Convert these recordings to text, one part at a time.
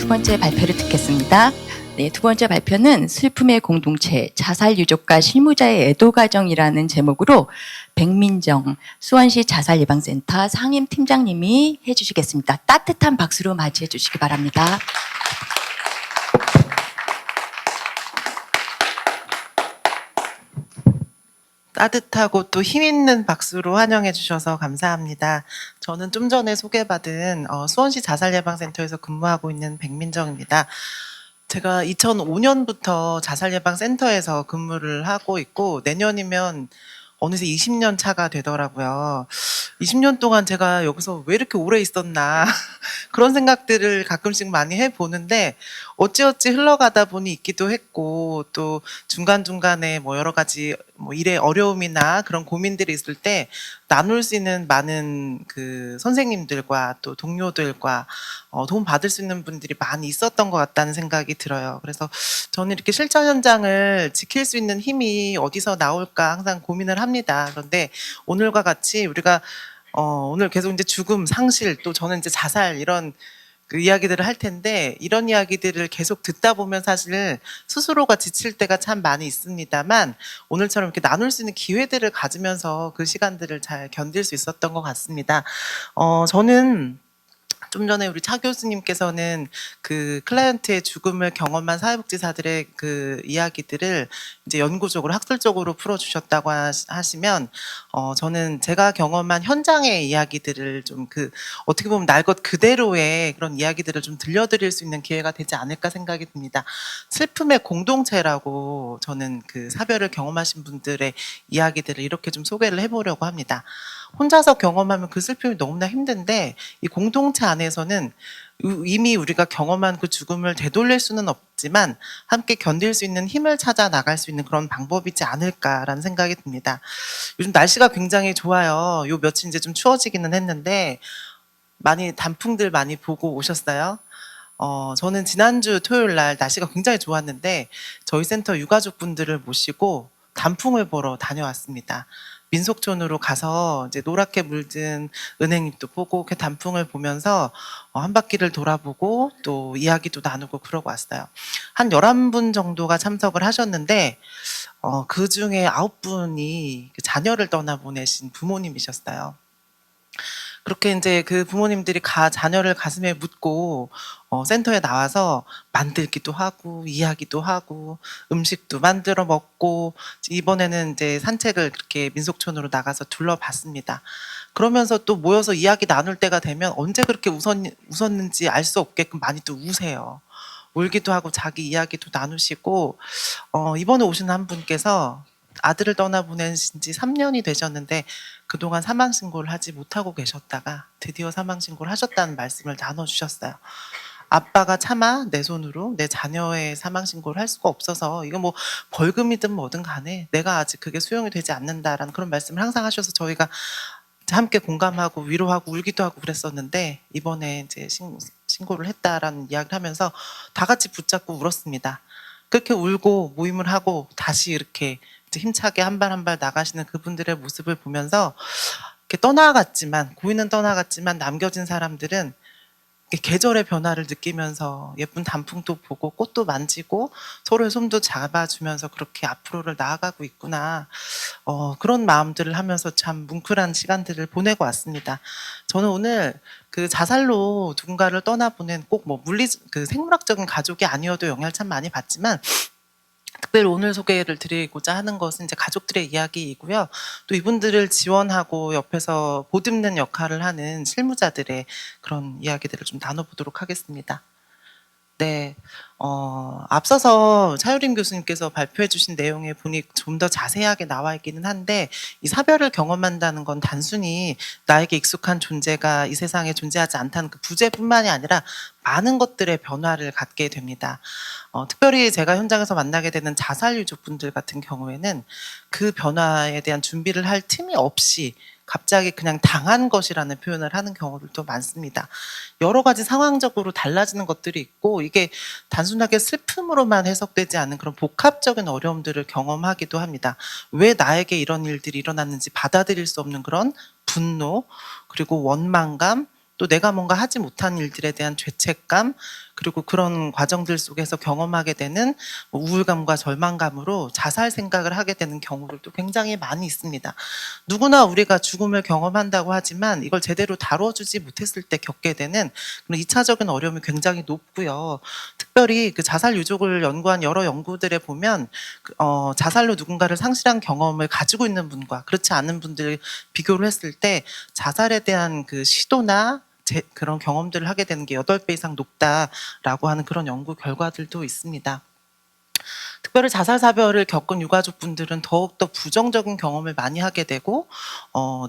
두 번째 발표를 듣겠습니다. 네, 두 번째 발표는 슬픔의 공동체, 자살 유족과 실무자의 애도 과정이라는 제목으로 백민정 수원시 자살예방센터 상임 팀장님이 해주시겠습니다. 따뜻한 박수로 맞이해 주시기 바랍니다. 따뜻하고 또 힘있는 박수로 환영해 주셔서 감사합니다. 저는 좀 전에 소개받은 수원시 자살예방센터에서 근무하고 있는 백민정입니다. 제가 2005년부터 자살예방센터에서 근무를 하고 있고 내년이면 어느새 20년 차가 되더라고요. 20년 동안 제가 여기서 왜 이렇게 오래 있었나 그런 생각들을 가끔씩 많이 해보는데 어찌어찌 흘러가다 보니 있기도 했고 또 중간중간에 뭐 여러 가지 뭐 일의 어려움이나 그런 고민들이 있을 때 나눌 수 있는 많은 그 선생님들과 또 동료들과 도움 받을 수 있는 분들이 많이 있었던 것 같다는 생각이 들어요. 그래서 저는 이렇게 실천 현장을 지킬 수 있는 힘이 어디서 나올까 항상 고민을 합니다. 그런데 오늘과 같이 우리가 오늘 계속 이제 죽음, 상실, 또 저는 이제 자살 이런 그 이야기들을 할 텐데 이런 이야기들을 계속 듣다 보면 사실 스스로가 지칠 때가 참 많이 있습니다만 오늘처럼 이렇게 나눌 수 있는 기회들을 가지면서 그 시간들을 잘 견딜 수 있었던 것 같습니다. 저는 좀 전에 우리 차 교수님께서는 그 클라이언트의 죽음을 경험한 사회복지사들의 그 이야기들을 이제 연구적으로 학술적으로 풀어주셨다고 하시면 저는 제가 경험한 현장의 이야기들을 좀 그 어떻게 보면 날 것 그대로의 그런 이야기들을 좀 들려드릴 수 있는 기회가 되지 않을까 생각이 듭니다. 슬픔의 공동체라고 저는 그 사별을 경험하신 분들의 이야기들을 이렇게 좀 소개를 해보려고 합니다. 혼자서 경험하면 그 슬픔이 너무나 힘든데 이 공동체 안에서는 이미 우리가 경험한 그 죽음을 되돌릴 수는 없지만 함께 견딜 수 있는 힘을 찾아 나갈 수 있는 그런 방법이지 않을까라는 생각이 듭니다. 요즘 날씨가 굉장히 좋아요. 요 며칠 이제 좀 추워지기는 했는데 많이 단풍들 많이 보고 오셨어요? 저는 지난주 토요일 날 날씨가 굉장히 좋았는데 저희 센터 유가족분들을 모시고 단풍을 보러 다녀왔습니다. 민속촌으로 가서 이제 노랗게 물든 은행잎도 보고 그 단풍을 보면서 한 바퀴를 돌아보고 또 이야기도 나누고 그러고 왔어요. 한 11분 정도가 참석을 하셨는데 그 중에 9분이 자녀를 떠나보내신 부모님이셨어요. 그렇게 이제 그 부모님들이 자녀를 가슴에 묻고 센터에 나와서 만들기도 하고 이야기도 하고 음식도 만들어 먹고 이번에는 이제 산책을 그렇게 민속촌으로 나가서 둘러봤습니다. 그러면서 또 모여서 이야기 나눌 때가 되면 언제 그렇게 웃었는지 알 수 없게끔 많이 또 우세요. 울기도 하고 자기 이야기도 나누시고 이번에 오신 한 분께서 아들을 떠나보내신 지 3년이 되셨는데 그동안 사망신고를 하지 못하고 계셨다가 드디어 사망신고를 하셨다는 말씀을 나눠주셨어요. 아빠가 차마 내 손으로 내 자녀의 사망신고를 할 수가 없어서 이거 뭐 벌금이든 뭐든 간에 내가 아직 그게 수용이 되지 않는다라는 그런 말씀을 항상 하셔서 저희가 함께 공감하고 위로하고 울기도 하고 그랬었는데 이번에 이제 신고를 했다라는 이야기를 하면서 다 같이 붙잡고 울었습니다. 그렇게 울고 모임을 하고 다시 이렇게 힘차게 한 발 한 발 나가시는 그분들의 모습을 보면서 이렇게 떠나갔지만 고인은 떠나갔지만 남겨진 사람들은 계절의 변화를 느끼면서 예쁜 단풍도 보고 꽃도 만지고 서로의 손도 잡아주면서 그렇게 앞으로를 나아가고 있구나. 그런 마음들을 하면서 참 뭉클한 시간들을 보내고 왔습니다. 저는 오늘 그 자살로 누군가를 떠나보낸 꼭 뭐 그 생물학적인 가족이 아니어도 영향을 참 많이 받지만 특별히 오늘 소개를 드리고자 하는 것은 이제 가족들의 이야기이고요. 또 이분들을 지원하고 옆에서 보듬는 역할을 하는 실무자들의 그런 이야기들을 좀 나눠보도록 하겠습니다. 네, 앞서서 차유림 교수님께서 발표해 주신 내용에 보니 좀 더 자세하게 나와 있기는 한데 이 사별을 경험한다는 건 단순히 나에게 익숙한 존재가 이 세상에 존재하지 않다는 그 부재뿐만이 아니라 많은 것들의 변화를 갖게 됩니다. 특별히 제가 현장에서 만나게 되는 자살 유족분들 같은 경우에는 그 변화에 대한 준비를 할 틈이 없이 갑자기 그냥 당한 것이라는 표현을 하는 경우들도 많습니다. 여러 가지 상황적으로 달라지는 것들이 있고 이게 단순하게 슬픔으로만 해석되지 않은 그런 복합적인 어려움들을 경험하기도 합니다. 왜 나에게 이런 일들이 일어났는지 받아들일 수 없는 그런 분노, 그리고 원망감, 또 내가 뭔가 하지 못한 일들에 대한 죄책감, 그리고 그런 과정들 속에서 경험하게 되는 뭐 우울감과 절망감으로 자살 생각을 하게 되는 경우들도 굉장히 많이 있습니다. 누구나 우리가 죽음을 경험한다고 하지만 이걸 제대로 다뤄주지 못했을 때 겪게 되는 그런 2차적인 어려움이 굉장히 높고요. 특별히 그 자살 유족을 연구한 여러 연구들에 보면 자살로 누군가를 상실한 경험을 가지고 있는 분과 그렇지 않은 분들 비교를 했을 때 자살에 대한 그 시도나 그런 경험들을 하게 되는 게 8배 이상 높다라고 하는 그런 연구 결과들도 있습니다. 특별히 자살사별을 겪은 유가족분들은 더욱더 부정적인 경험을 많이 하게 되고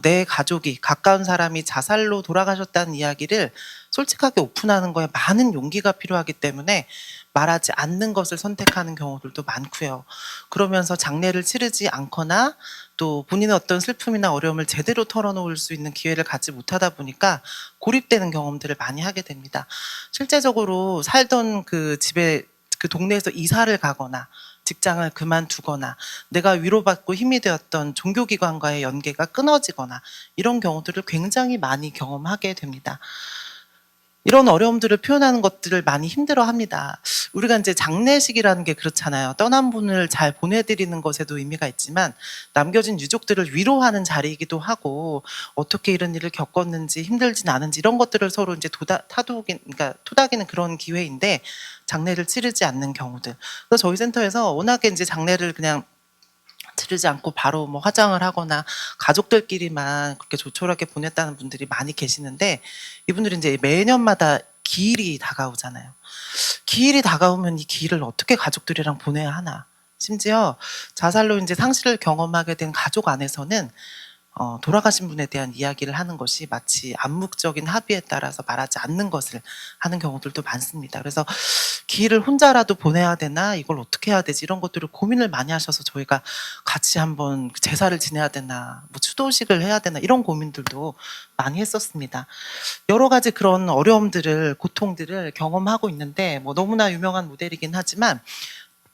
내 가족이 가까운 사람이 자살로 돌아가셨다는 이야기를 솔직하게 오픈하는 거에 많은 용기가 필요하기 때문에 말하지 않는 것을 선택하는 경우들도 많고요. 그러면서 장례를 치르지 않거나 또 본인의 어떤 슬픔이나 어려움을 제대로 털어놓을 수 있는 기회를 갖지 못하다 보니까 고립되는 경험들을 많이 하게 됩니다. 실제적으로 살던 그 집에 그 동네에서 이사를 가거나 직장을 그만두거나 내가 위로받고 힘이 되었던 종교기관과의 연계가 끊어지거나 이런 경우들을 굉장히 많이 경험하게 됩니다. 이런 어려움들을 표현하는 것들을 많이 힘들어합니다. 우리가 이제 장례식이라는 게 그렇잖아요. 떠난 분을 잘 보내드리는 것에도 의미가 있지만 남겨진 유족들을 위로하는 자리이기도 하고 어떻게 이런 일을 겪었는지 힘들진 않은지 이런 것들을 서로 이제 토닥이는 그런 기회인데 장례를 치르지 않는 경우들. 그래서 저희 센터에서 워낙에 이제 장례를 그냥 치르지 않고 바로 뭐 화장을 하거나 가족들끼리만 그렇게 조촐하게 보냈다는 분들이 많이 계시는데 이분들이 이제 매년마다 기일이 다가오잖아요. 기일이 다가오면 이 기일을 어떻게 가족들이랑 보내야 하나. 심지어 자살로 이제 상실을 경험하게 된 가족 안에서는 돌아가신 분에 대한 이야기를 하는 것이 마치 암묵적인 합의에 따라서 말하지 않는 것을 하는 경우들도 많습니다. 그래서 기일을 혼자라도 보내야 되나 이걸 어떻게 해야 되지 이런 것들을 고민을 많이 하셔서 저희가 같이 한번 제사를 지내야 되나 뭐 추도식을 해야 되나 이런 고민들도 많이 했었습니다. 여러 가지 그런 어려움들을 고통들을 경험하고 있는데 뭐 너무나 유명한 모델이긴 하지만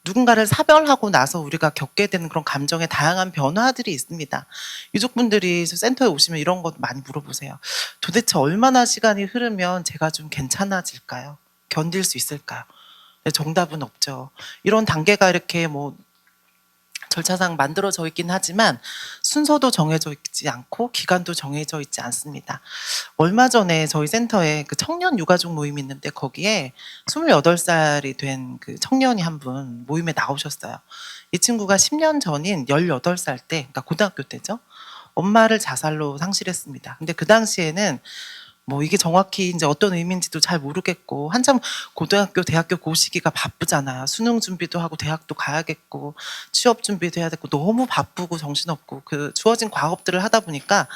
누군가를 사별하고 나서 우리가 겪게 되는 그런 감정의 다양한 변화들이 있습니다. 유족분들이 센터에 오시면 이런 것 많이 물어보세요. 도대체 얼마나 시간이 흐르면 제가 좀 괜찮아질까요? 견딜 수 있을까요? 정답은 없죠. 이런 단계가 이렇게 뭐 절차상 만들어져 있긴 하지만 순서도 정해져 있지 않고 기간도 정해져 있지 않습니다. 얼마 전에 저희 센터에 그 청년 유가족 모임이 있는데 거기에 28살이 된 그 청년이 한 분 모임에 나오셨어요. 이 친구가 10년 전인 18살 때, 그러니까 고등학교 때죠. 엄마를 자살로 상실했습니다. 근데 그 당시에는 뭐 이게 정확히 이제 어떤 의미인지도 잘 모르겠고 한참 고등학교, 대학교 고 시기가 바쁘잖아요. 수능 준비도 하고 대학도 가야겠고 취업 준비도 해야 되고 너무 바쁘고 정신없고 그 주어진 과업들을 하다 보니까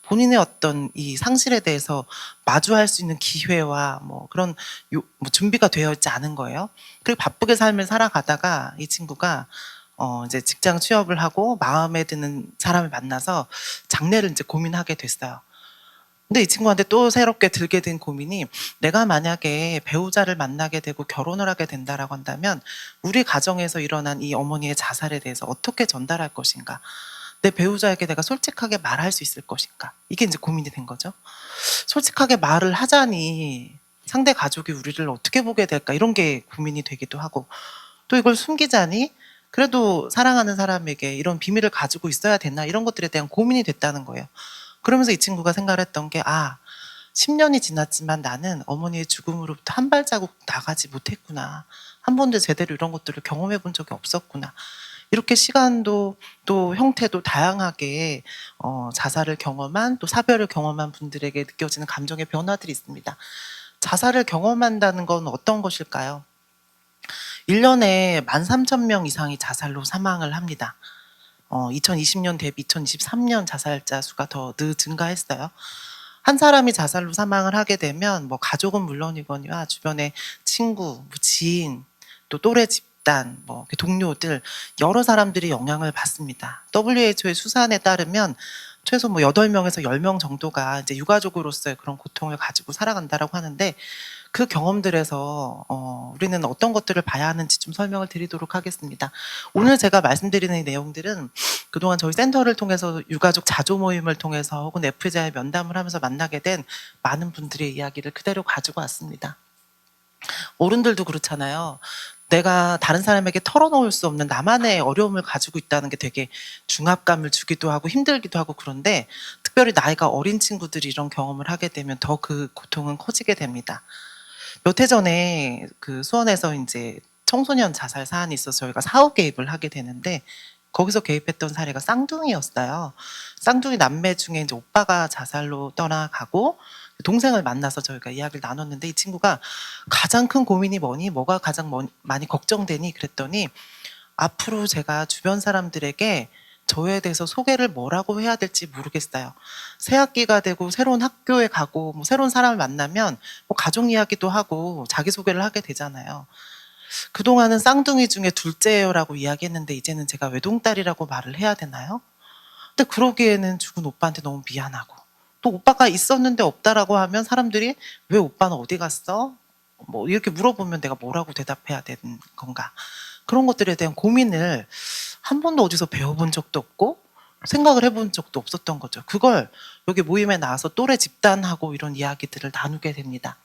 본인의 어떤 이 상실에 대해서 마주할 수 있는 기회와 뭐 그런 뭐 준비가 되어 있지 않은 거예요. 그리고 바쁘게 삶을 살아가다가 이 친구가 이제 직장 취업을 하고 마음에 드는 사람을 만나서 장래를 이제 고민하게 됐어요. 근데 이 친구한테 또 새롭게 들게 된 고민이 내가 만약에 배우자를 만나게 되고 결혼을 하게 된다라고 한다면 우리 가정에서 일어난 이 어머니의 자살에 대해서 어떻게 전달할 것인가? 내 배우자에게 내가 솔직하게 말할 수 있을 것인가? 이게 이제 고민이 된 거죠. 솔직하게 말을 하자니 상대 가족이 우리를 어떻게 보게 될까? 이런 게 고민이 되기도 하고 또 이걸 숨기자니 그래도 사랑하는 사람에게 이런 비밀을 가지고 있어야 되나? 이런 것들에 대한 고민이 됐다는 거예요. 그러면서 이 친구가 생각을 했던 게 10년이 지났지만 나는 어머니의 죽음으로부터 한 발자국 나가지 못했구나. 한 번도 제대로 이런 것들을 경험해 본 적이 없었구나. 이렇게 시간도 또 형태도 다양하게 자살을 경험한 또 사별을 경험한 분들에게 느껴지는 감정의 변화들이 있습니다. 자살을 경험한다는 건 어떤 것일까요? 1년에 13,000명 이상이 자살로 사망을 합니다. 2020년 대비 2023년 자살자 수가 더 증가했어요. 한 사람이 자살로 사망을 하게 되면 뭐 가족은 물론이거니와 주변의 친구, 뭐 지인, 또 또래 집단, 뭐 동료들 여러 사람들이 영향을 받습니다. WHO의 수산에 따르면 최소 뭐 8명에서 10명 정도가 이제 유가족으로서의 그런 고통을 가지고 살아간다라고 하는데 그 경험들에서 우리는 어떤 것들을 봐야 하는지 좀 설명을 드리도록 하겠습니다. 오늘 제가 말씀드리는 이 내용들은 그동안 저희 센터를 통해서 유가족 자조 모임을 통해서 혹은 FJ와의 면담을 하면서 만나게 된 많은 분들의 이야기를 그대로 가지고 왔습니다. 어른들도 그렇잖아요. 내가 다른 사람에게 털어놓을 수 없는 나만의 어려움을 가지고 있다는 게 되게 중압감을 주기도 하고 힘들기도 하고 그런데 특별히 나이가 어린 친구들이 이런 경험을 하게 되면 더 그 고통은 커지게 됩니다. 몇 해 전에 그 수원에서 이제 청소년 자살 사안이 있어서 저희가 사후 개입을 하게 되는데 거기서 개입했던 사례가 쌍둥이였어요. 쌍둥이 남매 중에 이제 오빠가 자살로 떠나가고 동생을 만나서 저희가 이야기를 나눴는데 이 친구가 가장 큰 고민이 뭐니? 뭐가 가장 많이 걱정되니? 그랬더니 앞으로 제가 주변 사람들에게 저에 대해서 소개를 뭐라고 해야 될지 모르겠어요. 새 학기가 되고 새로운 학교에 가고 뭐 새로운 사람을 만나면 뭐 가족 이야기도 하고 자기소개를 하게 되잖아요. 그동안은 쌍둥이 중에 둘째예요라고 이야기했는데 이제는 제가 외동딸이라고 말을 해야 되나요? 근데 그러기에는 죽은 오빠한테 너무 미안하고 또 오빠가 있었는데 없다라고 하면 사람들이 왜 오빠는 어디 갔어? 뭐 이렇게 물어보면 내가 뭐라고 대답해야 되는 건가? 그런 것들에 대한 고민을 한 번도 어디서 배워본 적도 없고 생각을 해본 적도 없었던 거죠. 그걸 여기 모임에 나와서 또래 집단하고 이런 이야기들을 나누게 됩니다.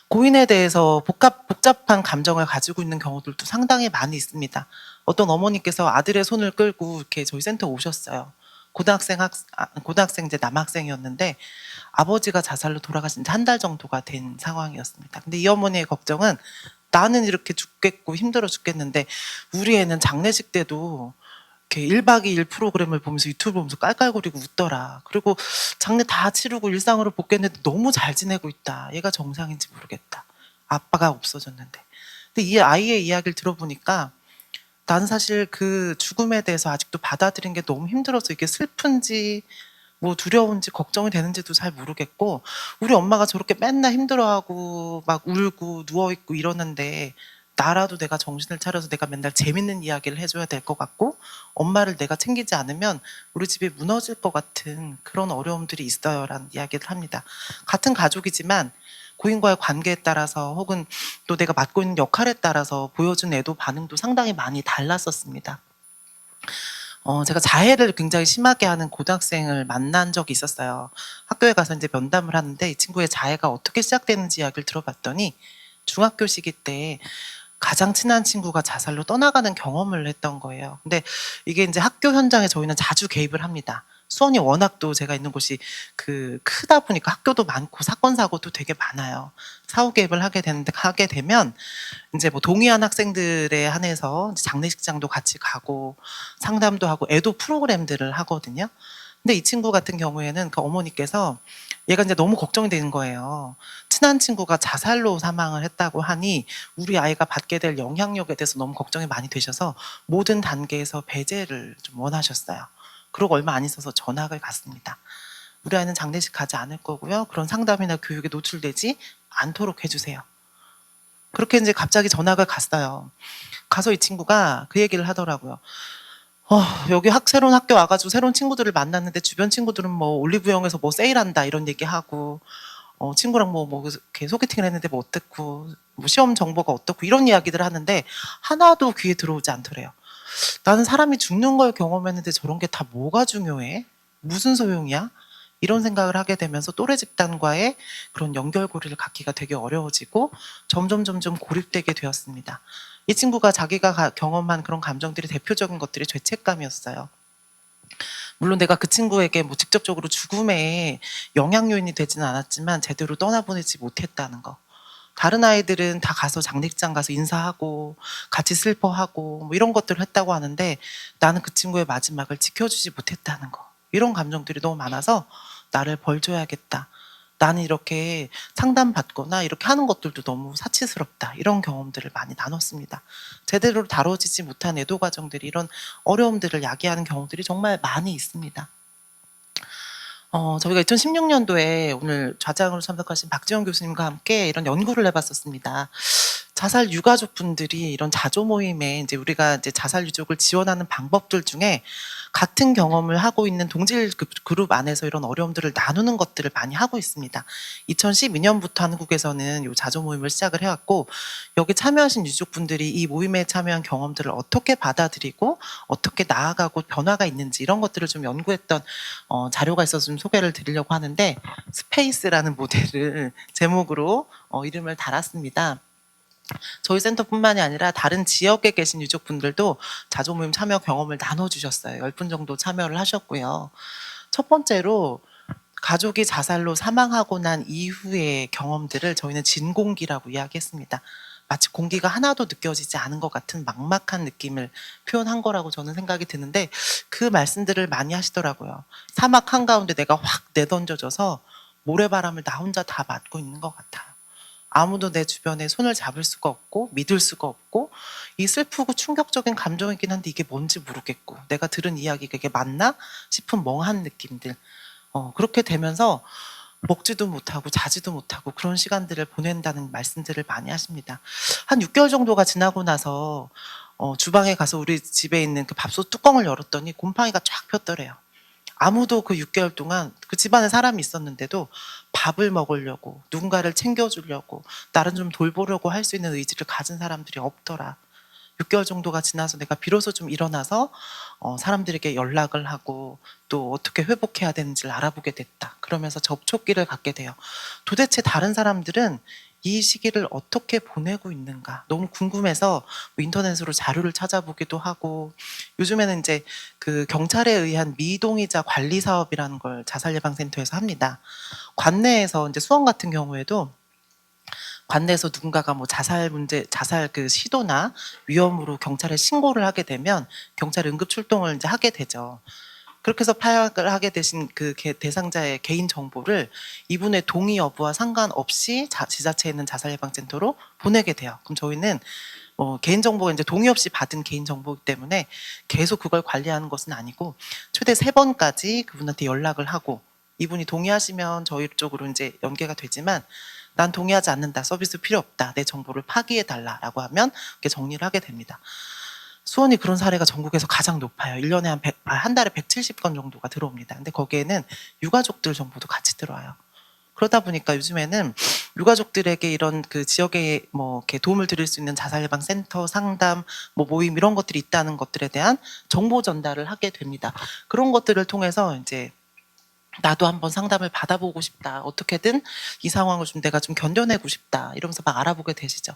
고인에 대해서 복잡한 감정을 가지고 있는 경우들도 상당히 많이 있습니다. 어떤 어머니께서 아들의 손을 끌고 이렇게 저희 센터 오셨어요. 고등학생 이제 남학생이었는데 아버지가 자살로 돌아가신 지 한 달 정도가 된 상황이었습니다. 근데 이 어머니의 걱정은 나는 이렇게 죽겠고 힘들어 죽겠는데 우리 애는 장례식 때도 이렇게 1박 2일 프로그램을 보면서 유튜브 보면서 깔깔거리고 웃더라. 그리고 장례 다 치르고 일상으로 복귀했는데 너무 잘 지내고 있다. 얘가 정상인지 모르겠다. 아빠가 없어졌는데. 근데 이 아이의 이야기를 들어보니까 나는 사실 그 죽음에 대해서 아직도 받아들인 게 너무 힘들어서 이게 슬픈지 뭐 두려운지 걱정이 되는지도 잘 모르겠고 우리 엄마가 저렇게 맨날 힘들어하고 막 울고 누워있고 이러는데 나라도 내가 정신을 차려서 내가 맨날 재밌는 이야기를 해줘야 될 것 같고 엄마를 내가 챙기지 않으면 우리 집이 무너질 것 같은 그런 어려움들이 있어요 라는 이야기를 합니다. 같은 가족이지만 고인과의 관계에 따라서 혹은 또 내가 맡고 있는 역할에 따라서 보여준 애도 반응도 상당히 많이 달랐었습니다. 제가 자해를 굉장히 심하게 하는 고등학생을 만난 적이 있었어요. 학교에 가서 이제 면담을 하는데 이 친구의 자해가 어떻게 시작되는지 이야기를 들어봤더니 중학교 시기 때 가장 친한 친구가 자살로 떠나가는 경험을 했던 거예요. 근데 이게 이제 학교 현장에 저희는 자주 개입을 합니다. 수원이 워낙 또 제가 있는 곳이 크다 보니까 학교도 많고 사건 사고도 되게 많아요. 사후 개입을 하게 되면 이제 뭐 동의한 학생들에 한해서 장례식장도 같이 가고 상담도 하고 애도 프로그램들을 하거든요. 근데 이 친구 같은 경우에는 그 어머니께서 얘가 이제 너무 걱정이 되는 거예요. 친한 친구가 자살로 사망을 했다고 하니 우리 아이가 받게 될 영향력에 대해서 너무 걱정이 많이 되셔서 모든 단계에서 배제를 좀 원하셨어요. 그러고 얼마 안 있어서 전학을 갔습니다. 우리 아이는 장례식 가지 않을 거고요. 그런 상담이나 교육에 노출되지 않도록 해주세요. 그렇게 이제 갑자기 전학을 갔어요. 가서 이 친구가 그 얘기를 하더라고요. 여기 새로운 학교 와가지고 새로운 친구들을 만났는데 주변 친구들은 뭐 올리브영에서 뭐 세일한다 이런 얘기하고 친구랑 뭐 이렇게 소개팅을 했는데 뭐 어떻고 뭐 시험 정보가 어떻고 이런 이야기들을 하는데 하나도 귀에 들어오지 않더래요. 나는 사람이 죽는 걸 경험했는데 저런 게 다 뭐가 중요해? 무슨 소용이야? 이런 생각을 하게 되면서 또래 집단과의 그런 연결고리를 갖기가 되게 어려워지고 점점 고립되게 되었습니다. 이 친구가 자기가 경험한 그런 감정들이 대표적인 것들이 죄책감이었어요. 물론 내가 그 친구에게 뭐 직접적으로 죽음에 영향 요인이 되지는 않았지만 제대로 떠나보내지 못했다는 거. 다른 아이들은 다 가서 장례식장 가서 인사하고 같이 슬퍼하고 뭐 이런 것들을 했다고 하는데 나는 그 친구의 마지막을 지켜주지 못했다는 거. 이런 감정들이 너무 많아서 나를 벌줘야겠다. 나는 이렇게 상담받거나 이렇게 하는 것들도 너무 사치스럽다. 이런 경험들을 많이 나눴습니다. 제대로 다뤄지지 못한 애도 과정들이 이런 어려움들을 야기하는 경우들이 정말 많이 있습니다. 저희가 2016년도에 오늘 좌장으로 참석하신 박지원 교수님과 함께 이런 연구를 해봤었습니다. 자살 유가족분들이 이런 자조 모임에 이제 우리가 이제 자살 유족을 지원하는 방법들 중에 같은 경험을 하고 있는 동질 그룹 안에서 이런 어려움들을 나누는 것들을 많이 하고 있습니다. 2012년부터 한국에서는 이 자조 모임을 시작을 해왔고, 여기 참여하신 유족분들이 이 모임에 참여한 경험들을 어떻게 받아들이고 어떻게 나아가고 변화가 있는지 이런 것들을 좀 연구했던 자료가 있어서 좀 소개를 드리려고 하는데, 스페이스라는 모델을 제목으로 이름을 달았습니다. 저희 센터뿐만이 아니라 다른 지역에 계신 유족분들도 자조 모임 참여 경험을 나눠주셨어요. 10분 정도 참여를 하셨고요. 첫 번째로 가족이 자살로 사망하고 난 이후의 경험들을 저희는 진공기라고 이야기했습니다. 마치 공기가 하나도 느껴지지 않은 것 같은 막막한 느낌을 표현한 거라고 저는 생각이 드는데, 그 말씀들을 많이 하시더라고요. 사막 한가운데 내가 확 내던져져서 모래바람을 나 혼자 다 맞고 있는 것 같아요. 아무도 내 주변에 손을 잡을 수가 없고 믿을 수가 없고, 이 슬프고 충격적인 감정이긴 한데 이게 뭔지 모르겠고, 내가 들은 이야기가 이게 맞나 싶은 멍한 느낌들, 그렇게 되면서 먹지도 못하고 자지도 못하고 그런 시간들을 보낸다는 말씀들을 많이 하십니다. 한 6개월 정도가 지나고 나서 주방에 가서 우리 집에 있는 그 밥솥 뚜껑을 열었더니 곰팡이가 쫙 폈더래요. 아무도 그 6개월 동안 그 집안에 사람이 있었는데도 밥을 먹으려고, 누군가를 챙겨주려고, 나를 좀 돌보려고 할 수 있는 의지를 가진 사람들이 없더라. 6개월 정도가 지나서 내가 비로소 좀 일어나서 사람들에게 연락을 하고 또 어떻게 회복해야 되는지를 알아보게 됐다. 그러면서 접촉기를 갖게 돼요. 도대체 다른 사람들은 이 시기를 어떻게 보내고 있는가 너무 궁금해서 인터넷으로 자료를 찾아보기도 하고, 요즘에는 이제 그 경찰에 의한 미동의자 관리 사업이라는 걸 자살예방센터에서 합니다. 관내에서 이제 수원 같은 경우에도 관내에서 누군가가 뭐 자살 그 시도나 위험으로 경찰에 신고를 하게 되면 경찰 응급 출동을 이제 하게 되죠. 그렇게 해서 파악을 하게 되신 그 대상자의 개인 정보를 이분의 동의 여부와 상관없이 지자체에 있는 자살예방센터로 보내게 돼요. 그럼 저희는 개인 정보가 이제 동의 없이 받은 개인 정보이기 때문에 계속 그걸 관리하는 것은 아니고, 최대 3번까지 그분한테 연락을 하고, 이분이 동의하시면 저희 쪽으로 이제 연계가 되지만, 난 동의하지 않는다, 서비스 필요 없다, 내 정보를 파기해 달라라고 하면 그렇게 정리를 하게 됩니다. 수원이 그런 사례가 전국에서 가장 높아요. 1년에 한 달에 170건 정도가 들어옵니다. 근데 거기에는 유가족들 정보도 같이 들어와요. 그러다 보니까 요즘에는 유가족들에게 이런 그 지역에 뭐 이렇게 도움을 드릴 수 있는 자살예방센터, 상담, 뭐 모임 이런 것들이 있다는 것들에 대한 정보 전달을 하게 됩니다. 그런 것들을 통해서 이제 나도 한번 상담을 받아보고 싶다, 어떻게든 이 상황을 좀 내가 좀 견뎌내고 싶다, 이러면서 막 알아보게 되시죠.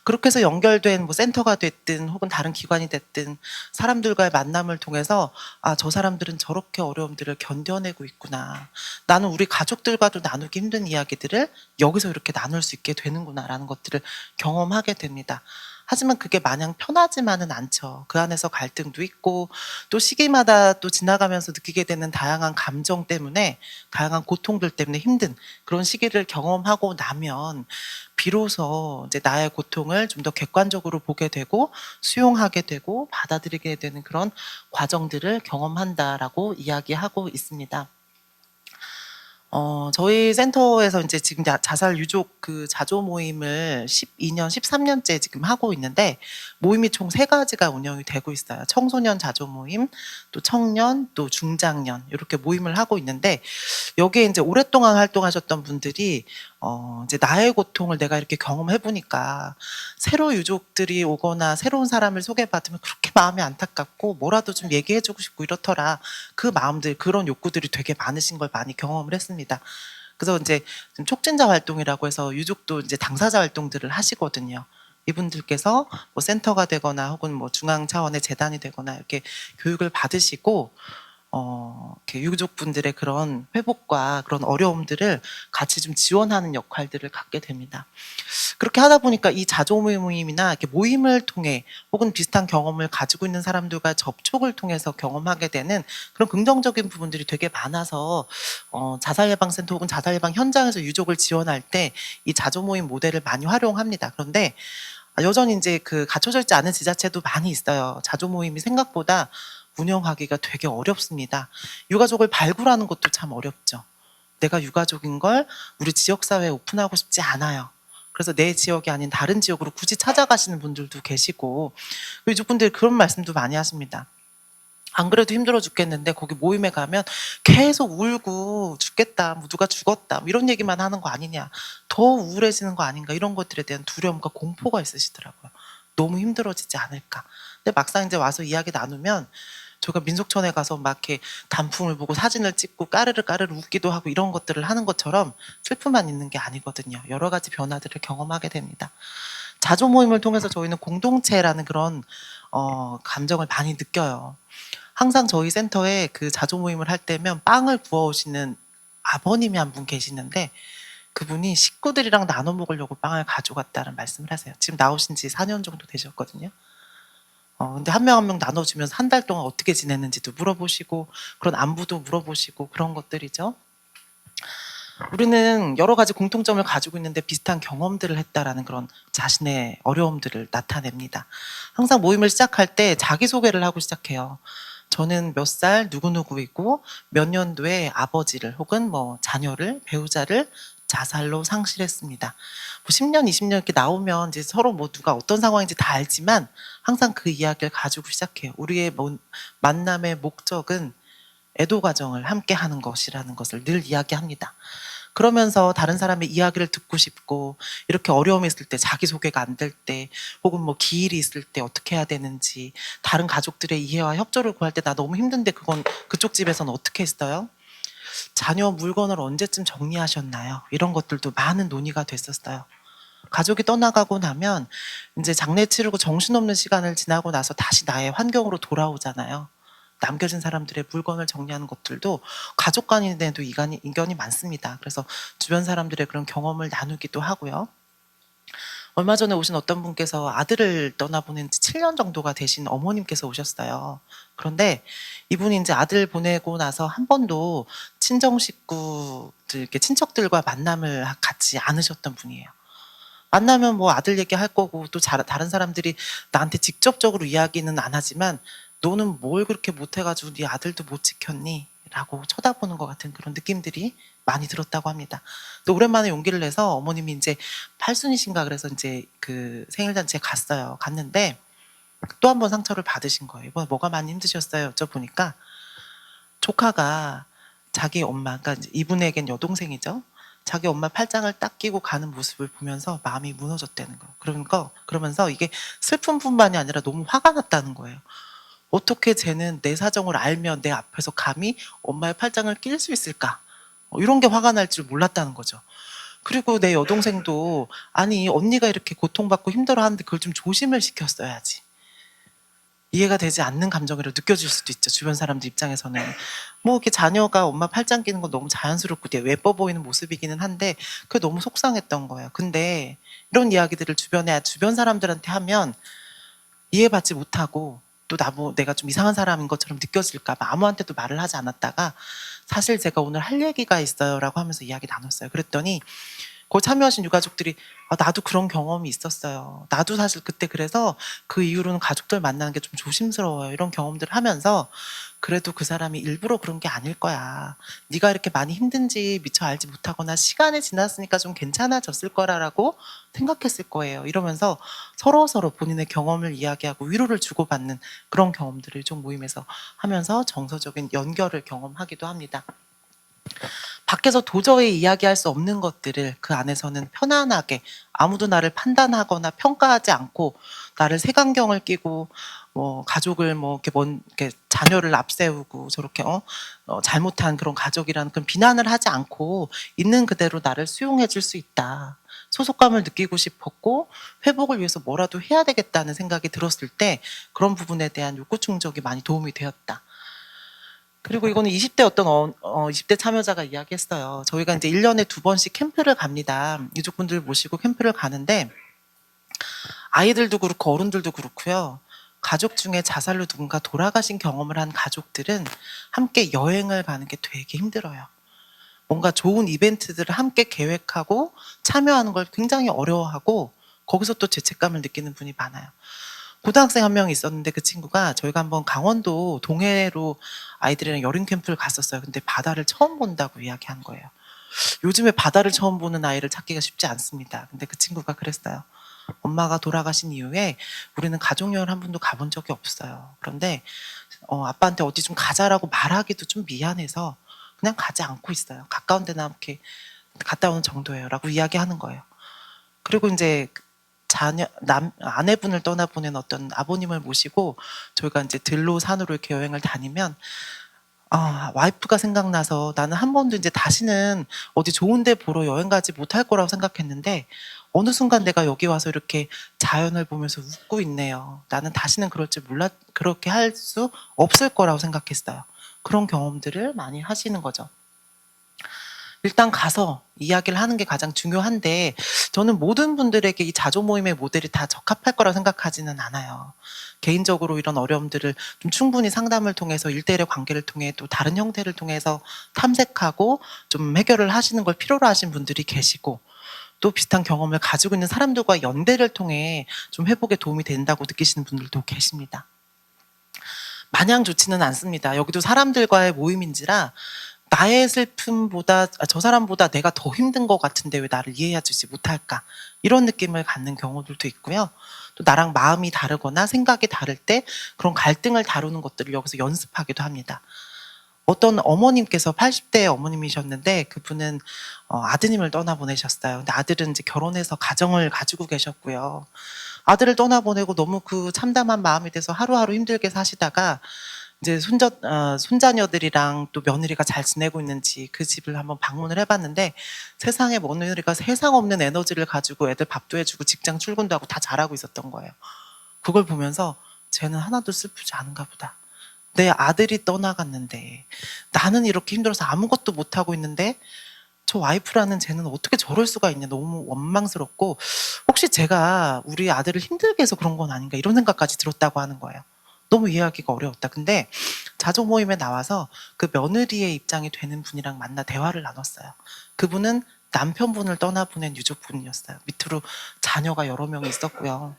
그렇게 해서 연결된 뭐 센터가 됐든 혹은 다른 기관이 됐든 사람들과의 만남을 통해서, 아, 저 사람들은 저렇게 어려움들을 견뎌내고 있구나, 나는 우리 가족들과도 나누기 힘든 이야기들을 여기서 이렇게 나눌 수 있게 되는구나라는 것들을 경험하게 됩니다. 하지만 그게 마냥 편하지만은 않죠. 그 안에서 갈등도 있고, 또 시기마다 또 지나가면서 느끼게 되는 다양한 감정 때문에, 다양한 고통들 때문에 힘든 그런 시기를 경험하고 나면 비로소 이제 나의 고통을 좀 더 객관적으로 보게 되고 수용하게 되고 받아들이게 되는 그런 과정들을 경험한다라고 이야기하고 있습니다. 저희 센터에서 이제 지금 자살 유족 그 자조 모임을 12년, 13년째 지금 하고 있는데, 모임이 총 3가지가 운영이 되고 있어요. 청소년 자조 모임, 또 청년, 또 중장년, 이렇게 모임을 하고 있는데, 여기에 이제 오랫동안 활동하셨던 분들이 이제 나의 고통을 내가 이렇게 경험해 보니까 새로 유족들이 오거나 새로운 사람을 소개받으면 그렇게 마음이 안타깝고 뭐라도 좀 얘기해 주고 싶고 이렇더라. 그 마음들, 그런 욕구들이 되게 많으신 걸 많이 경험을 했습니다. 그래서 이제 좀 촉진자 활동이라고 해서 유족도 이제 당사자 활동들을 하시거든요. 이분들께서 뭐 센터가 되거나 혹은 뭐 중앙 차원의 재단이 되거나 이렇게 교육을 받으시고 이렇게 유족분들의 그런 회복과 그런 어려움들을 같이 좀 지원하는 역할들을 갖게 됩니다. 그렇게 하다 보니까 이 자조 모임이나 이렇게 모임을 통해 혹은 비슷한 경험을 가지고 있는 사람들과 접촉을 통해서 경험하게 되는 그런 긍정적인 부분들이 되게 많아서 자살예방센터 혹은 자살예방 현장에서 유족을 지원할 때 이 자조 모임 모델을 많이 활용합니다. 그런데 여전히 이제 그 갖춰져 있지 않은 지자체도 많이 있어요. 자조 모임이 생각보다 운영하기가 되게 어렵습니다. 유가족을 발굴하는 것도 참 어렵죠. 내가 유가족인 걸 우리 지역사회에 오픈하고 싶지 않아요. 그래서 내 지역이 아닌 다른 지역으로 굳이 찾아가시는 분들도 계시고, 유족분들이 그런 말씀도 많이 하십니다. 안 그래도 힘들어 죽겠는데 거기 모임에 가면 계속 울고 죽겠다, 뭐 누가 죽었다, 뭐 이런 얘기만 하는 거 아니냐, 더 우울해지는 거 아닌가, 이런 것들에 대한 두려움과 공포가 있으시더라고요. 너무 힘들어지지 않을까. 근데 막상 이제 와서 이야기 나누면 저희가 민속촌에 가서 막 이렇게 단풍을 보고 사진을 찍고 까르르 까르르 웃기도 하고 이런 것들을 하는 것처럼 슬픔만 있는 게 아니거든요. 여러 가지 변화들을 경험하게 됩니다. 자조 모임을 통해서 저희는 공동체라는 그런 감정을 많이 느껴요. 항상 저희 센터에 그 자조 모임을 할 때면 빵을 구워오시는 아버님이 한 분 계시는데, 그분이 식구들이랑 나눠 먹으려고 빵을 가져갔다는 말씀을 하세요. 지금 나오신 지 4년 정도 되셨거든요. 근데 한 명 한 명 나눠주면서 한 달 동안 어떻게 지냈는지도 물어보시고, 그런 안부도 물어보시고, 그런 것들이죠. 우리는 여러 가지 공통점을 가지고 있는데 비슷한 경험들을 했다라는 그런 자신의 어려움들을 나타냅니다. 항상 모임을 시작할 때 자기소개를 하고 시작해요. 저는 몇 살 누구누구이고 몇 년도에 아버지를 혹은 뭐 자녀를, 배우자를 자살로 상실했습니다. 뭐 10년, 20년 이렇게 나오면 이제 서로 뭐 누가 어떤 상황인지 다 알지만 항상 그 이야기를 가지고 시작해요. 우리의 만남의 목적은 애도 과정을 함께 하는 것이라는 것을 늘 이야기합니다. 그러면서 다른 사람의 이야기를 듣고 싶고, 이렇게 어려움이 있을 때, 자기소개가 안 될 때, 혹은 뭐 기일이 있을 때 어떻게 해야 되는지, 다른 가족들의 이해와 협조를 구할 때 나 너무 힘든데 그건 그쪽 집에서는 어떻게 했어요? 자녀 물건을 언제쯤 정리하셨나요? 이런 것들도 많은 논의가 됐었어요. 가족이 떠나가고 나면 이제 장례 치르고 정신없는 시간을 지나고 나서 다시 나의 환경으로 돌아오잖아요. 남겨진 사람들의 물건을 정리하는 것들도 가족 간에도 이견이 많습니다. 그래서 주변 사람들의 그런 경험을 나누기도 하고요. 얼마 전에 오신 어떤 분께서 아들을 떠나보낸 지 7년 정도가 되신 어머님께서 오셨어요. 그런데 이분이 이제 아들 보내고 나서 한 번도 친정 식구들, 이렇게 친척들과 만남을 갖지 않으셨던 분이에요. 만나면 뭐 아들 얘기할 거고, 또 다른 사람들이 나한테 직접적으로 이야기는 안 하지만 너는 뭘 그렇게 못해가지고 네 아들도 못 지켰니? 라고 쳐다보는 것 같은 그런 느낌들이 많이 들었다고 합니다. 또 오랜만에 용기를 내서 어머님이 이제 팔순이신가 그래서 이제 그 생일잔치에 갔어요. 갔는데 또 한 번 상처를 받으신 거예요. 이번에 뭐가 많이 힘드셨어요? 여쭤보니까 조카가 자기 엄마, 그러니까 이분에겐 여동생이죠. 자기 엄마 팔짱을 딱 끼고 가는 모습을 보면서 마음이 무너졌다는 거예요. 그러면서 이게 슬픔뿐만이 아니라 너무 화가 났다는 거예요. 어떻게 쟤는 내 사정을 알면 내 앞에서 감히 엄마의 팔짱을 낄 수 있을까? 이런 게 화가 날 줄 몰랐다는 거죠. 그리고 내 여동생도 아니 언니가 이렇게 고통받고 힘들어하는데 그걸 좀 조심을 시켰어야지. 이해가 되지 않는 감정으로 느껴질 수도 있죠. 주변 사람들 입장에서는. 뭐 이렇게 자녀가 엄마 팔짱 끼는 건 너무 자연스럽고 되게 예뻐 보이는 모습이기는 한데 그게 너무 속상했던 거예요. 근데 이런 이야기들을 주변 사람들한테 하면 이해받지 못하고 또 내가 좀 이상한 사람인 것처럼 느껴질까 봐 아무한테도 말을 하지 않았다가 사실 제가 오늘 할 얘기가 있어요 라고 하면서 이야기 나눴어요. 그랬더니 거기 참여하신 유가족들이 나도 그런 경험이 있었어요. 나도 사실 그때 그래서 그 이후로는 가족들 만나는 게 좀 조심스러워요. 이런 경험들을 하면서 그래도 그 사람이 일부러 그런 게 아닐 거야. 네가 이렇게 많이 힘든지 미처 알지 못하거나 시간이 지났으니까 좀 괜찮아졌을 거라고 생각했을 거예요. 이러면서 서로 본인의 경험을 이야기하고 위로를 주고받는 그런 경험들을 좀 모임에서 하면서 정서적인 연결을 경험하기도 합니다. 밖에서 도저히 이야기할 수 없는 것들을 그 안에서는 편안하게 아무도 나를 판단하거나 평가하지 않고 나를 색안경을 끼고 뭐 가족을 뭐 이렇게 자녀를 앞세우고 저렇게 잘못한 그런 가족이라는 그런 비난을 하지 않고 있는 그대로 나를 수용해 줄 수 있다. 소속감을 느끼고 싶었고 회복을 위해서 뭐라도 해야 되겠다는 생각이 들었을 때 그런 부분에 대한 욕구 충족이 많이 도움이 되었다. 그리고 이거는 20대 20대 참여자가 이야기했어요. 저희가 이제 1년에 2번씩 캠프를 갑니다. 유족분들 모시고 캠프를 가는데 아이들도 그렇고 어른들도 그렇고요. 가족 중에 자살로 누군가 돌아가신 경험을 한 가족들은 함께 여행을 가는 게 되게 힘들어요. 뭔가 좋은 이벤트들을 함께 계획하고 참여하는 걸 굉장히 어려워하고 거기서 또 죄책감을 느끼는 분이 많아요. 고등학생 한 명 있었는데 그 친구가 저희가 한번 강원도 동해로 아이들이랑 여름 캠프를 갔었어요. 근데 바다를 처음 본다고 이야기한 거예요. 요즘에 바다를 처음 보는 아이를 찾기가 쉽지 않습니다. 근데 그 친구가 그랬어요. 엄마가 돌아가신 이후에 우리는 가족여행 한 번도 가본 적이 없어요. 그런데 아빠한테 어디 좀 가자라고 말하기도 좀 미안해서 그냥 가지 않고 있어요. 가까운 데나 이렇게 갔다 오는 정도예요. 라고 이야기하는 거예요. 그리고 이제 아내분을 떠나보낸 어떤 아버님을 모시고 저희가 이제 들로 산으로 이렇게 여행을 다니면 와이프가 생각나서 나는 한 번도 이제 다시는 어디 좋은 데 보러 여행 가지 못할 거라고 생각했는데 어느 순간 내가 여기 와서 이렇게 자연을 보면서 웃고 있네요. 나는 다시는 그렇게 할 수 없을 거라고 생각했어요. 그런 경험들을 많이 하시는 거죠. 일단 가서 이야기를 하는 게 가장 중요한데 저는 모든 분들에게 이 자조 모임의 모델이 다 적합할 거라고 생각하지는 않아요. 개인적으로 이런 어려움들을 좀 충분히 상담을 통해서 1대1의 관계를 통해 또 다른 형태를 통해서 탐색하고 좀 해결을 하시는 걸 필요로 하신 분들이 계시고 또 비슷한 경험을 가지고 있는 사람들과 연대를 통해 좀 회복에 도움이 된다고 느끼시는 분들도 계십니다. 마냥 좋지는 않습니다. 여기도 사람들과의 모임인지라 나의 슬픔보다 저 사람보다 내가 더 힘든 것 같은데 왜 나를 이해해주지 못할까 이런 느낌을 갖는 경우들도 있고요. 또 나랑 마음이 다르거나 생각이 다를 때 그런 갈등을 다루는 것들을 여기서 연습하기도 합니다. 어떤 어머님께서 80대 어머님이셨는데 그분은 아드님을 떠나보내셨어요. 근데 아들은 이제 결혼해서 가정을 가지고 계셨고요. 아들을 떠나보내고 너무 그 참담한 마음이 돼서 하루하루 힘들게 사시다가 이제 손자녀들이랑 또 며느리가 잘 지내고 있는지 그 집을 한번 방문을 해봤는데 세상에 며느리가 세상 없는 에너지를 가지고 애들 밥도 해주고 직장 출근도 하고 다 잘하고 있었던 거예요. 그걸 보면서 쟤는 하나도 슬프지 않은가 보다. 내 아들이 떠나갔는데 나는 이렇게 힘들어서 아무것도 못하고 있는데 저 와이프라는 쟤는 어떻게 저럴 수가 있냐 너무 원망스럽고 혹시 제가 우리 아들을 힘들게 해서 그런 건 아닌가 이런 생각까지 들었다고 하는 거예요. 너무 이해하기가 어려웠다. 근데 자조 모임에 나와서 그 며느리의 입장이 되는 분이랑 만나 대화를 나눴어요. 그분은 남편분을 떠나보낸 유족분이었어요. 밑으로 자녀가 여러 명이 있었고요.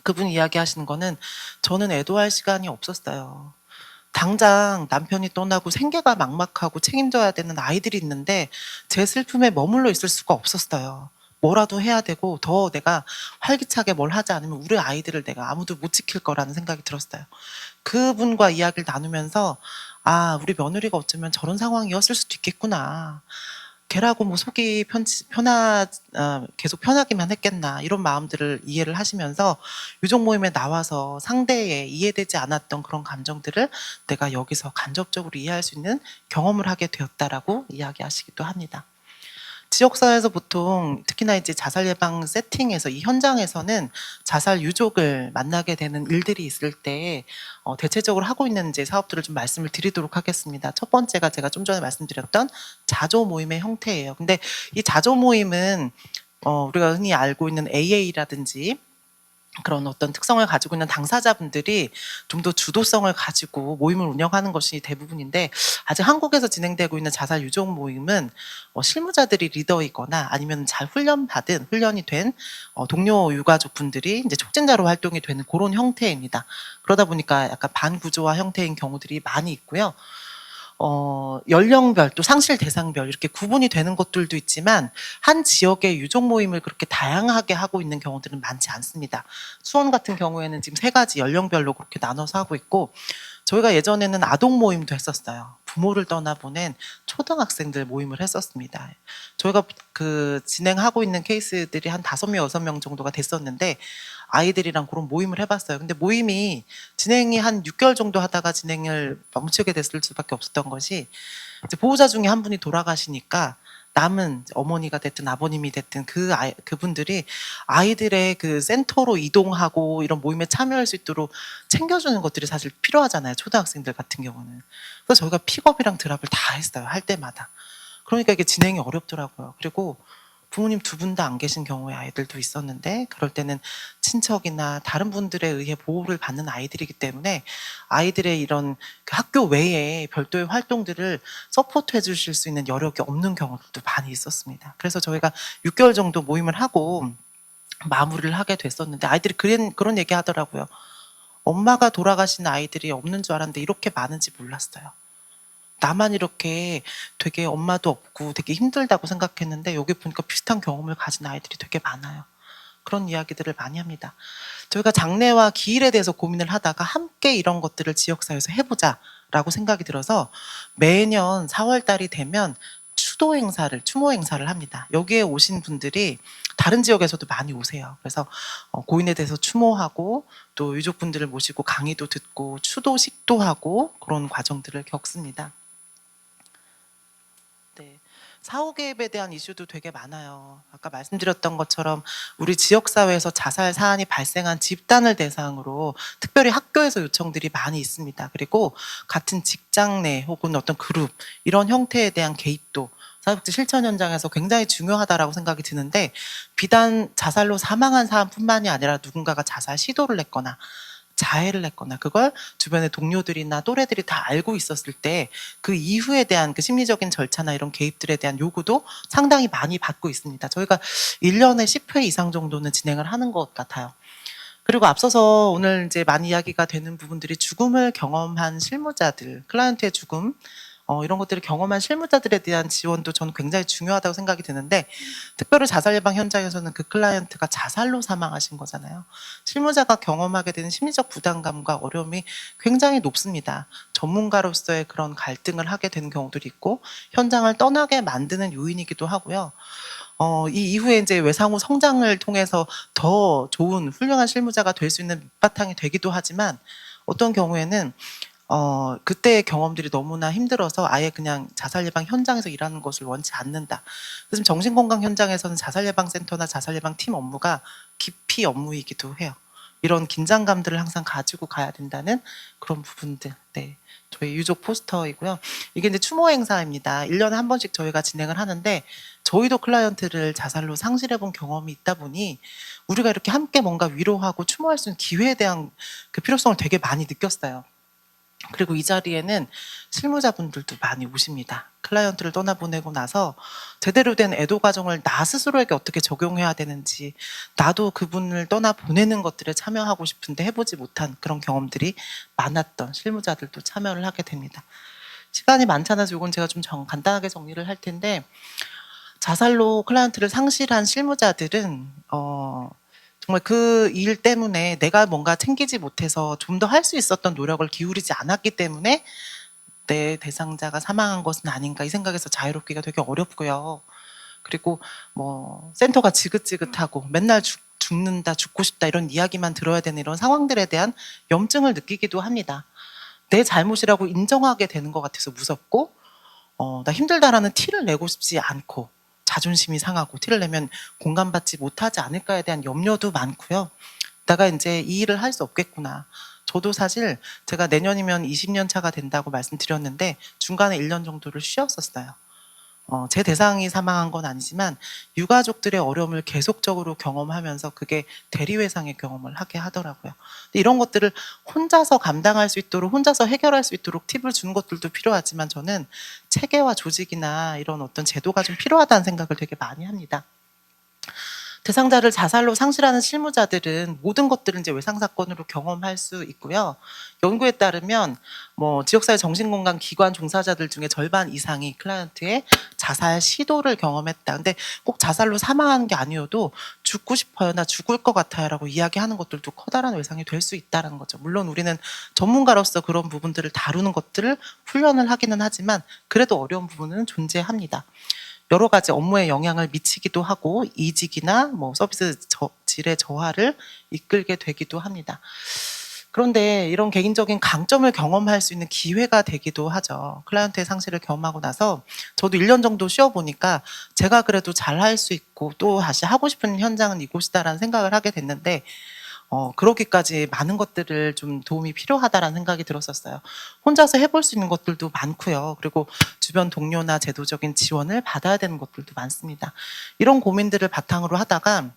그분이 이야기하시는 거는 저는 애도할 시간이 없었어요. 당장 남편이 떠나고 생계가 막막하고 책임져야 되는 아이들이 있는데 제 슬픔에 머물러 있을 수가 없었어요. 뭐라도 해야 되고 더 내가 활기차게 뭘 하지 않으면 우리 아이들을 내가 아무도 못 지킬 거라는 생각이 들었어요. 그분과 이야기를 나누면서 우리 며느리가 어쩌면 저런 상황이었을 수도 있겠구나. 걔라고 뭐 속이 계속 편하기만 했겠나 이런 마음들을 이해를 하시면서 유족 모임에 나와서 상대의 이해되지 않았던 그런 감정들을 내가 여기서 간접적으로 이해할 수 있는 경험을 하게 되었다라고 이야기하시기도 합니다. 지역사회에서 보통 특히나 이제 자살 예방 세팅에서 이 현장에서는 자살 유족을 만나게 되는 일들이 있을 때 대체적으로 하고 있는 이제 사업들을 좀 말씀을 드리도록 하겠습니다. 첫 번째가 제가 좀 전에 말씀드렸던 자조 모임의 형태예요. 근데 이 자조 모임은 우리가 흔히 알고 있는 AA라든지 그런 어떤 특성을 가지고 있는 당사자분들이 좀 더 주도성을 가지고 모임을 운영하는 것이 대부분인데 아직 한국에서 진행되고 있는 자살 유족 모임은 실무자들이 리더이거나 아니면 잘 훈련이 된 동료 유가족분들이 이제 촉진자로 활동이 되는 그런 형태입니다. 그러다 보니까 약간 반구조화 형태인 경우들이 많이 있고요. 연령별 또 상실 대상별 이렇게 구분이 되는 것들도 있지만 한 지역의 유족 모임을 그렇게 다양하게 하고 있는 경우들은 많지 않습니다. 수원 같은 경우에는 지금 3가지 연령별로 그렇게 나눠서 하고 있고 저희가 예전에는 아동 모임도 했었어요. 부모를 떠나보낸 초등학생들 모임을 했었습니다. 저희가 그 진행하고 있는 케이스들이 한 5명, 6명 정도가 됐었는데 아이들이랑 그런 모임을 해봤어요. 근데 모임이 진행이 한 6개월 정도 하다가 진행을 멈추게 됐을 수밖에 없었던 것이 이제 보호자 중에 한 분이 돌아가시니까 남은 어머니가 됐든 아버님이 됐든 그분들이 아이들의 그 센터로 이동하고 이런 모임에 참여할 수 있도록 챙겨주는 것들이 사실 필요하잖아요. 초등학생들 같은 경우는. 그래서 저희가 픽업이랑 드랍을 다 했어요. 할 때마다. 그러니까 이게 진행이 어렵더라고요. 그리고 부모님 2분 다 안 계신 경우의 아이들도 있었는데 그럴 때는 친척이나 다른 분들에 의해 보호를 받는 아이들이기 때문에 아이들의 이런 그 학교 외에 별도의 활동들을 서포트해 주실 수 있는 여력이 없는 경우들도 많이 있었습니다. 그래서 저희가 6개월 정도 모임을 하고 마무리를 하게 됐었는데 아이들이 그런 얘기 하더라고요. 엄마가 돌아가신 아이들이 없는 줄 알았는데 이렇게 많은지 몰랐어요. 나만 이렇게 되게 엄마도 없고 되게 힘들다고 생각했는데 여기 보니까 비슷한 경험을 가진 아이들이 되게 많아요. 그런 이야기들을 많이 합니다. 저희가 장래와 기일에 대해서 고민을 하다가 함께 이런 것들을 지역사회에서 해보자라고 생각이 들어서 매년 4월 달이 되면 추모 행사를 합니다. 여기에 오신 분들이 다른 지역에서도 많이 오세요. 그래서 고인에 대해서 추모하고 또 유족분들을 모시고 강의도 듣고 추도식도 하고 그런 과정들을 겪습니다. 네. 사후 개입에 대한 이슈도 되게 많아요. 아까 말씀드렸던 것처럼 우리 지역사회에서 자살 사안이 발생한 집단을 대상으로 특별히 학교에서 요청들이 많이 있습니다. 그리고 같은 직장 내 혹은 어떤 그룹 이런 형태에 대한 개입도 사회복지 실천 현장에서 굉장히 중요하다라고 생각이 드는데 비단 자살로 사망한 사람뿐만이 아니라 누군가가 자살 시도를 했거나 자해를 했거나 그걸 주변의 동료들이나 또래들이 다 알고 있었을 때 그 이후에 대한 그 심리적인 절차나 이런 개입들에 대한 요구도 상당히 많이 받고 있습니다. 저희가 1년에 10회 이상 정도는 진행을 하는 것 같아요. 그리고 앞서서 오늘 이제 많이 이야기가 되는 부분들이 죽음을 경험한 실무자들, 클라이언트의 죽음, 이런 것들을 경험한 실무자들에 대한 지원도 저는 굉장히 중요하다고 생각이 드는데 특별히 자살 예방 현장에서는 그 클라이언트가 자살로 사망하신 거잖아요. 실무자가 경험하게 되는 심리적 부담감과 어려움이 굉장히 높습니다. 전문가로서의 그런 갈등을 하게 되는 경우들이 있고 현장을 떠나게 만드는 요인이기도 하고요. 이 이후에 이제 외상 후 성장을 통해서 더 좋은 훌륭한 실무자가 될 수 있는 밑바탕이 되기도 하지만 어떤 경우에는 그때의 경험들이 너무나 힘들어서 아예 그냥 자살 예방 현장에서 일하는 것을 원치 않는다. 그래서 정신건강 현장에서는 자살 예방센터나 자살 예방 팀 업무가 기피 업무이기도 해요. 이런 긴장감들을 항상 가지고 가야 된다는 그런 부분들. 네. 저희 유족 포스터이고요. 이게 이제 추모 행사입니다. 1년에 한 번씩 저희가 진행을 하는데 저희도 클라이언트를 자살로 상실해 본 경험이 있다 보니 우리가 이렇게 함께 뭔가 위로하고 추모할 수 있는 기회에 대한 그 필요성을 되게 많이 느꼈어요. 그리고 이 자리에는 실무자분들도 많이 오십니다. 클라이언트를 떠나보내고 나서 제대로 된 애도 과정을 나 스스로에게 어떻게 적용해야 되는지 나도 그분을 떠나보내는 것들에 참여하고 싶은데 해보지 못한 그런 경험들이 많았던 실무자들도 참여를 하게 됩니다. 시간이 많지 않아서 이건 제가 좀 간단하게 정리를 할 텐데 자살로 클라이언트를 상실한 실무자들은 정말 그 일 때문에 내가 뭔가 챙기지 못해서 좀 더 할 수 있었던 노력을 기울이지 않았기 때문에 내 대상자가 사망한 것은 아닌가 이 생각에서 자유롭기가 되게 어렵고요. 그리고 뭐 센터가 지긋지긋하고 맨날 죽는다, 죽고 싶다 이런 이야기만 들어야 되는 이런 상황들에 대한 염증을 느끼기도 합니다. 내 잘못이라고 인정하게 되는 것 같아서 무섭고 나 힘들다라는 티를 내고 싶지 않고 자존심이 상하고 티를 내면 공감받지 못하지 않을까에 대한 염려도 많고요. 내가 이제 이 일을 할 수 없겠구나. 저도 사실 제가 내년이면 20년 차가 된다고 말씀드렸는데 중간에 1년 정도를 쉬었었어요. 제 대상이 사망한 건 아니지만 유가족들의 어려움을 계속적으로 경험하면서 그게 대리회상의 경험을 하게 하더라고요. 근데 이런 것들을 혼자서 감당할 수 있도록 혼자서 해결할 수 있도록 팁을 주는 것들도 필요하지만 저는 체계와 조직이나 이런 어떤 제도가 좀 필요하다는 생각을 되게 많이 합니다. 대상자를 자살로 상실하는 실무자들은 모든 것들을 이제 외상 사건으로 경험할 수 있고요. 연구에 따르면 뭐 지역사회 정신건강 기관 종사자들 중에 절반 이상이 클라이언트의 자살 시도를 경험했다. 근데 꼭 자살로 사망하는 게 아니어도 죽고 싶어요, 나 죽을 것 같아요라고 이야기하는 것들도 커다란 외상이 될 수 있다는 거죠. 물론 우리는 전문가로서 그런 부분들을 다루는 것들을 훈련을 하기는 하지만 그래도 어려운 부분은 존재합니다. 여러 가지 업무에 영향을 미치기도 하고 이직이나 뭐 서비스 질의 저하를 이끌게 되기도 합니다. 그런데 이런 개인적인 강점을 경험할 수 있는 기회가 되기도 하죠. 클라이언트의 상실을 경험하고 나서 저도 1년 정도 쉬어보니까 제가 그래도 잘할 수 있고 또 다시 하고 싶은 현장은 이곳이다라는 생각을 하게 됐는데 그러기까지 많은 것들을 좀 도움이 필요하다라는 생각이 들었었어요. 혼자서 해볼 수 있는 것들도 많고요. 그리고 주변 동료나 제도적인 지원을 받아야 되는 것들도 많습니다. 이런 고민들을 바탕으로 하다가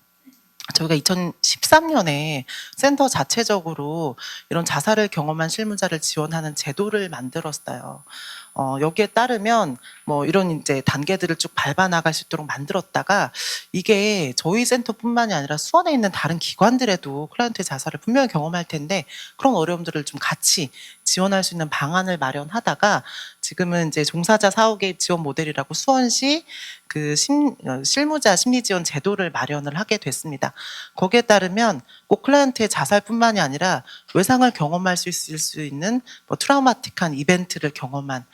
저희가 2013년에 센터 자체적으로 이런 자살을 경험한 실무자를 지원하는 제도를 만들었어요. 여기에 따르면 뭐 이런 이제 단계들을 쭉 밟아 나갈 수 있도록 만들었다가 이게 저희 센터뿐만이 아니라 수원에 있는 다른 기관들에도 클라이언트의 자살을 분명히 경험할 텐데 그런 어려움들을 좀 같이 지원할 수 있는 방안을 마련하다가 지금은 이제 종사자 사후 개입 지원 모델이라고 수원시 그 실무자 심리 지원 제도를 마련을 하게 됐습니다. 거기에 따르면 꼭 클라이언트의 자살뿐만이 아니라 외상을 경험할 수 있을 수 있는 뭐 트라우마틱한 이벤트를 경험한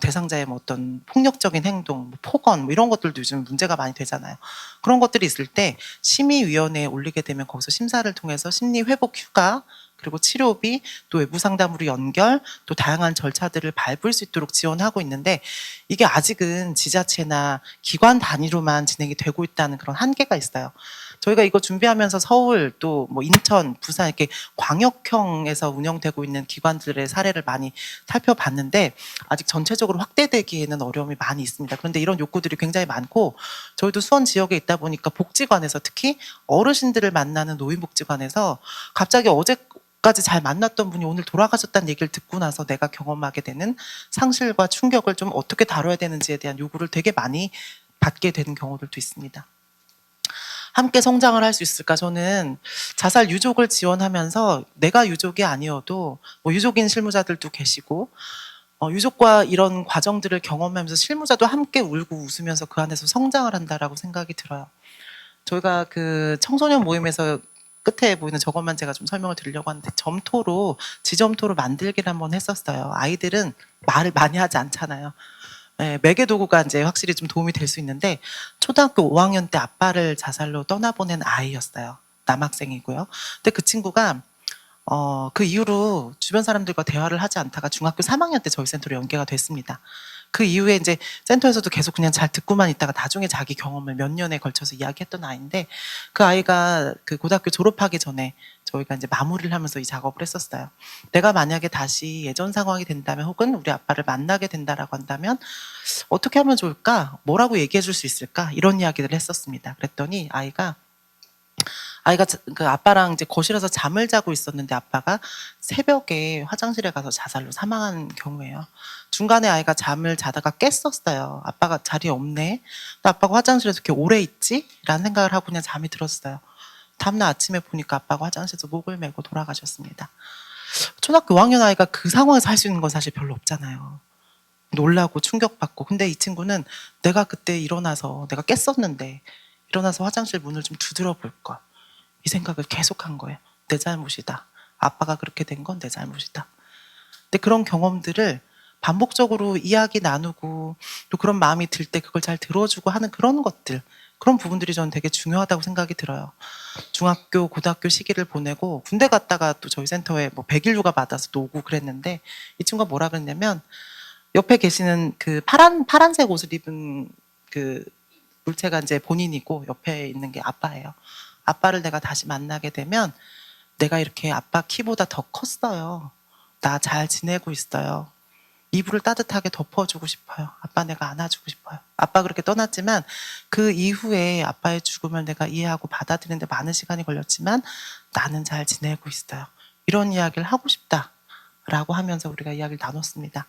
대상자의 뭐 어떤 폭력적인 행동, 뭐 폭언 뭐 이런 것들도 요즘 문제가 많이 되잖아요. 그런 것들이 있을 때 심의위원회에 올리게 되면 거기서 심사를 통해서 심리회복 휴가 그리고 치료비, 또 외부 상담으로 연결, 또 다양한 절차들을 밟을 수 있도록 지원하고 있는데 이게 아직은 지자체나 기관 단위로만 진행이 되고 있다는 그런 한계가 있어요. 저희가 이거 준비하면서 서울 또 뭐 인천, 부산 이렇게 광역형에서 운영되고 있는 기관들의 사례를 많이 살펴봤는데 아직 전체적으로 확대되기에는 어려움이 많이 있습니다. 그런데 이런 욕구들이 굉장히 많고 저희도 수원 지역에 있다 보니까 복지관에서 특히 어르신들을 만나는 노인복지관에서 갑자기 어제까지 잘 만났던 분이 오늘 돌아가셨다는 얘기를 듣고 나서 내가 경험하게 되는 상실과 충격을 좀 어떻게 다뤄야 되는지에 대한 요구를 되게 많이 받게 되는 경우들도 있습니다. 함께 성장을 할 수 있을까? 저는 자살 유족을 지원하면서 내가 유족이 아니어도 뭐 유족인 실무자들도 계시고 유족과 이런 과정들을 경험하면서 실무자도 함께 울고 웃으면서 그 안에서 성장을 한다라고 생각이 들어요. 저희가 그 청소년 모임에서 끝에 보이는 저것만 제가 좀 설명을 드리려고 하는데 점토로 지점토로 만들기를 한번 했었어요. 아이들은 말을 많이 하지 않잖아요. 네, 매개 도구가 이제 확실히 좀 도움이 될 수 있는데 초등학교 5학년 때 아빠를 자살로 떠나보낸 아이였어요. 남학생이고요. 근데 그 친구가 그 이후로 주변 사람들과 대화를 하지 않다가 중학교 3학년 때 저희 센터로 연계가 됐습니다. 그 이후에 이제 센터에서도 계속 그냥 잘 듣고만 있다가 나중에 자기 경험을 몇 년에 걸쳐서 이야기했던 아이인데 그 아이가 그 고등학교 졸업하기 전에 저희가 이제 마무리를 하면서 이 작업을 했었어요. 내가 만약에 다시 예전 상황이 된다면 혹은 우리 아빠를 만나게 된다라고 한다면 어떻게 하면 좋을까? 뭐라고 얘기해 줄 수 있을까? 이런 이야기를 했었습니다. 그랬더니 아이가 그 아빠랑 이제 거실에서 잠을 자고 있었는데 아빠가 새벽에 화장실에 가서 자살로 사망한 경우예요. 중간에 아이가 잠을 자다가 깼었어요. 아빠가 자리에 없네. 또 아빠가 화장실에서 이렇게 오래 있지? 라는 생각을 하고 그냥 잠이 들었어요. 다음날 아침에 보니까 아빠가 화장실에서 목을 메고 돌아가셨습니다. 초등학교 5학년 아이가 그 상황에서 할 수 있는 건 사실 별로 없잖아요. 놀라고 충격받고. 근데 이 친구는 내가 그때 일어나서 내가 깼었는데 일어나서 화장실 문을 좀 두드려 볼 걸. 이 생각을 계속한 거예요. 내 잘못이다. 아빠가 그렇게 된 건 내 잘못이다. 근데 그런 경험들을 반복적으로 이야기 나누고 또 그런 마음이 들 때 그걸 잘 들어주고 하는 그런 것들, 그런 부분들이 저는 되게 중요하다고 생각이 들어요. 중학교, 고등학교 시기를 보내고 군대 갔다가 또 저희 센터에 뭐 100일 휴가 받아서 또 오고 그랬는데 이 친구가 뭐라 그랬냐면 옆에 계시는 그 파란색 옷을 입은 그 물체가 이제 본인이고 옆에 있는 게 아빠예요. 아빠를 내가 다시 만나게 되면 내가 이렇게 아빠 키보다 더 컸어요. 나 잘 지내고 있어요. 이불을 따뜻하게 덮어주고 싶어요. 아빠 내가 안아주고 싶어요. 아빠 그렇게 떠났지만 그 이후에 아빠의 죽음을 내가 이해하고 받아들이는데 많은 시간이 걸렸지만 나는 잘 지내고 있어요. 이런 이야기를 하고 싶다라고 하면서 우리가 이야기를 나눴습니다.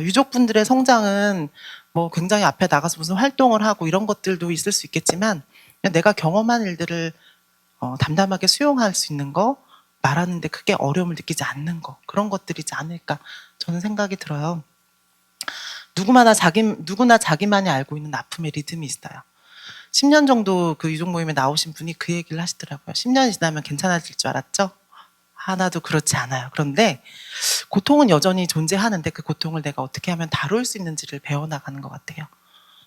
유족분들의 성장은 뭐 굉장히 앞에 나가서 무슨 활동을 하고 이런 것들도 있을 수 있겠지만 그냥 내가 경험한 일들을 담담하게 수용할 수 있는 거, 말하는데 크게 어려움을 느끼지 않는 거, 그런 것들이지 않을까 저는 생각이 들어요. 누구나 자기만이 알고 있는 아픔의 리듬이 있어요. 10년 정도 그 유족 모임에 나오신 분이 그 얘기를 하시더라고요. 10년이 지나면 괜찮아질 줄 알았죠? 하나도 그렇지 않아요. 그런데 고통은 여전히 존재하는데 그 고통을 내가 어떻게 하면 다룰 수 있는지를 배워나가는 것 같아요.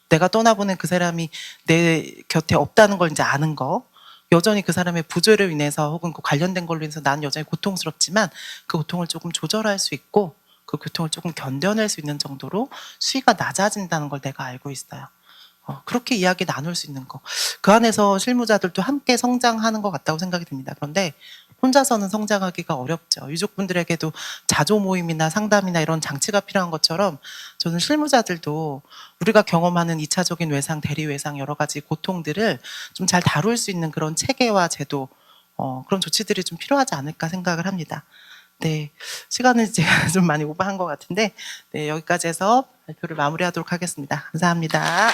내가 떠나보낸 그 사람이 내 곁에 없다는 걸 이제 아는 거, 여전히 그 사람의 부조로 인해서 혹은 그 관련된 걸로 인해서 나는 여전히 고통스럽지만 그 고통을 조금 조절할 수 있고 그 고통을 조금 견뎌낼 수 있는 정도로 수위가 낮아진다는 걸 내가 알고 있어요. 그렇게 이야기 나눌 수 있는 거. 그 안에서 실무자들도 함께 성장하는 것 같다고 생각이 듭니다. 그런데 혼자서는 성장하기가 어렵죠. 유족분들에게도 자조 모임이나 상담이나 이런 장치가 필요한 것처럼 저는 실무자들도 우리가 경험하는 2차적인 외상, 대리 외상 여러 가지 고통들을 좀 잘 다룰 수 있는 그런 체계와 제도, 그런 조치들이 좀 필요하지 않을까 생각을 합니다. 네, 시간을 제가 좀 많이 오버한 것 같은데, 네, 여기까지 해서 발표를 마무리하도록 하겠습니다. 감사합니다.